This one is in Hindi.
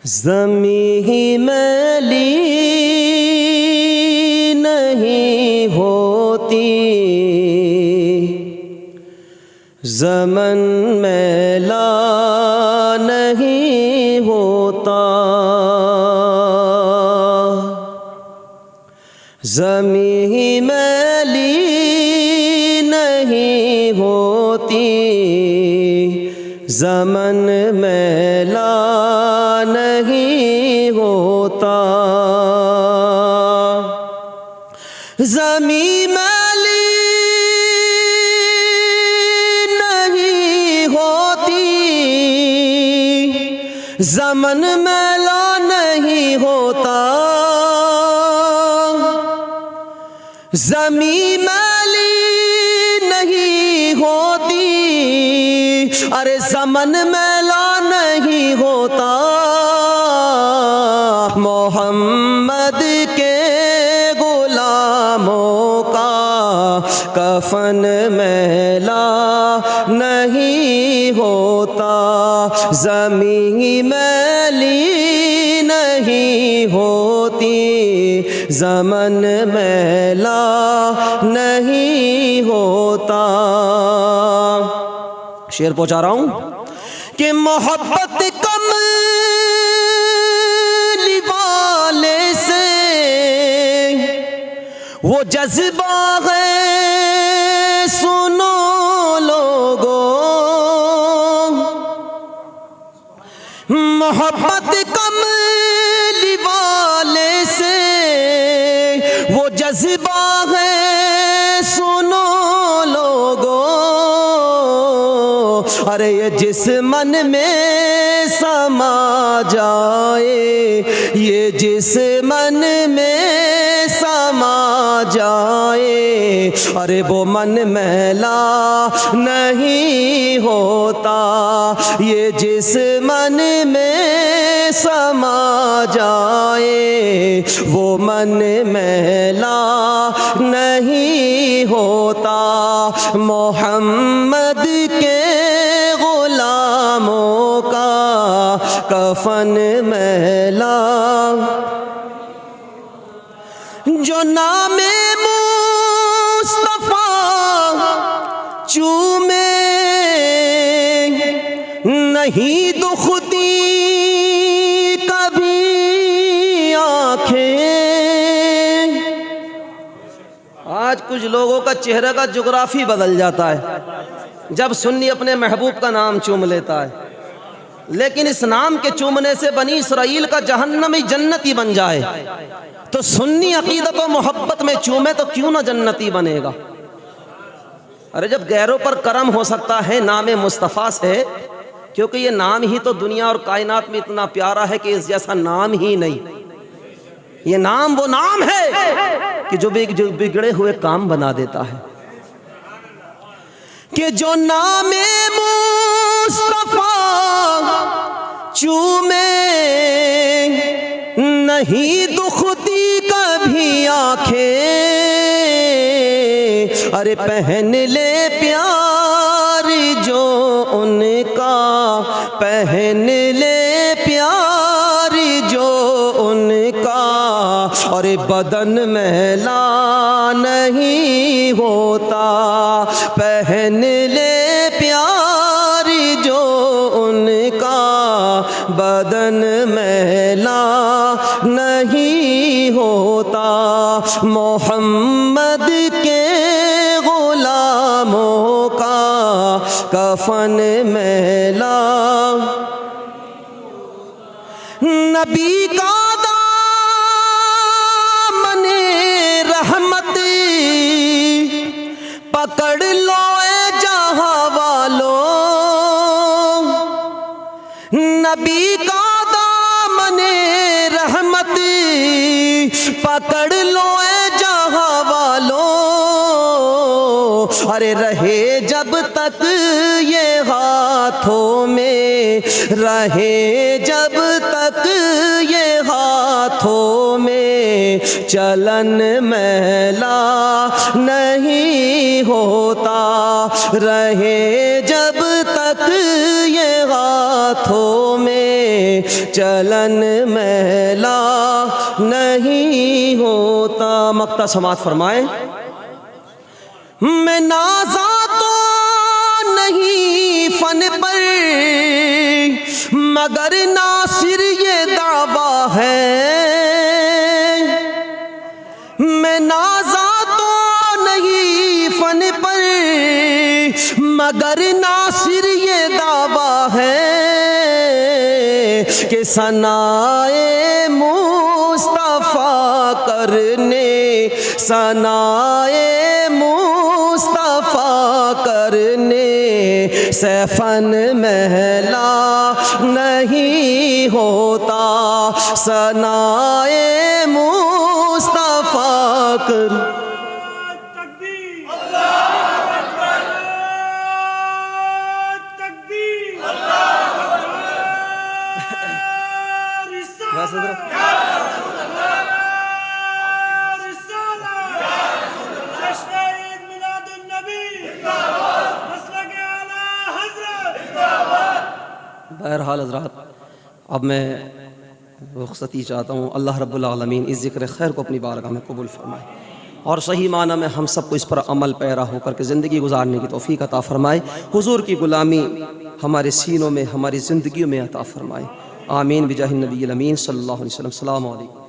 ज़मीं ही मैली नहीं होती, ज़मन मैला नहीं होता। ज़मीं ही मैली नहीं होती, ज़मन मैला नहीं होता। ज़मीं मैली नहीं होती, ज़मन मैला नहीं होता। ज़मीं मैली नहीं होती, अरे ज़मन मैला नहीं होता। मोहम्मद के गुलामों का कफन मैला नहीं होता। ज़मीं मैली नहीं होती, ज़मन मैला नहीं होता। शेर पहुंचा रहा हूं कि मोहब्बत कमली वाले से वो जज्बा है, सुनो लोगों। मोहब्बत कमली वाले से वो जज्बा है, सुनो लोगों। अरे ये जिस मन में समा जाए, ये जिस मन में समा जाए, अरे वो मन मैला नहीं होता। ये जिस मन में समा जाए, वो मन मैला नहीं होता। मोहम्मद के गुलामों का कफन मैला, जो नामे मुस्तफा चूमे नहीं दुखती कभी आंखें। आज कुछ लोगों का चेहरे का जुग्राफी बदल जाता है जब सुन्नी अपने महबूब का नाम चूम लेता है। लेकिन इस नाम के चूमने से बनी इसराइल का जहन्नमी जन्नती बन जाए, तो सुन्नी अकीदत और मोहब्बत में चूमे तो क्यों ना जन्नती बनेगा। अरे जब गैरों पर करम हो सकता है नाम मुस्तफ़ा से, क्योंकि ये नाम ही तो दुनिया और कायनात में इतना प्यारा है कि इस जैसा नाम ही नहीं। ये नाम वो नाम है कि जो बिगड़े हुए काम बना देता है। कि जो नामे मुस्तफा चूमे नहीं दुखती कभी आंखें। अरे पहन ले प्यार जो उनका, पहन ले प्यार जो उनका। और बदन मैला नहीं होता। पहन ले प्यार जो उनका, बदन मैला नहीं होता। मोहम्मद के गुलामों का कफन मैला, नबी का दामने रहमत पकड़ लो ए जहां वालों। नबी का दामने रहमत पकड़ लो ए जहां वालों। अरे रहे जब तक ये हाथों में, रहे जब तक ये हाथों में, चलन मैला नहीं होता। रहे जब तक ये हाथों में, चलन मैला नहीं होता। मक्ता समात फरमाए, मैं नाज़ा तो नहीं फन पर मगर नासिर ये दावा है। मैं नाज़ा तो नहीं फन पर मगर नासिर ये दावा है कि सनाए मुस्तफ़ा करने, सनाए मुस्तफ़ा करने से फन महला नहीं होता। सनाए मुस्तफ़ा कर बहरहाल हज़रात, अब मैं रुख़्सती चाहता हूँ। अल्लाह रब्बुल आलमीन इस ज़िक्र खैर को अपनी बारगाह में कबूल फरमाए और सही माना में हम सबको इस पर अमल पैरा होकर के ज़िंदगी गुजारने की तौफ़ीक़ अता फ़रमाए। हुज़ूर की ग़ुलामी हमारे सीनों में, हमारी ज़िंदगियों में अता फ़रमाए। आमीन बिजाहिन नबी अमीन सल्लल्लाहु अलैहि वसल्लम। अस्सलामु अलैकुम।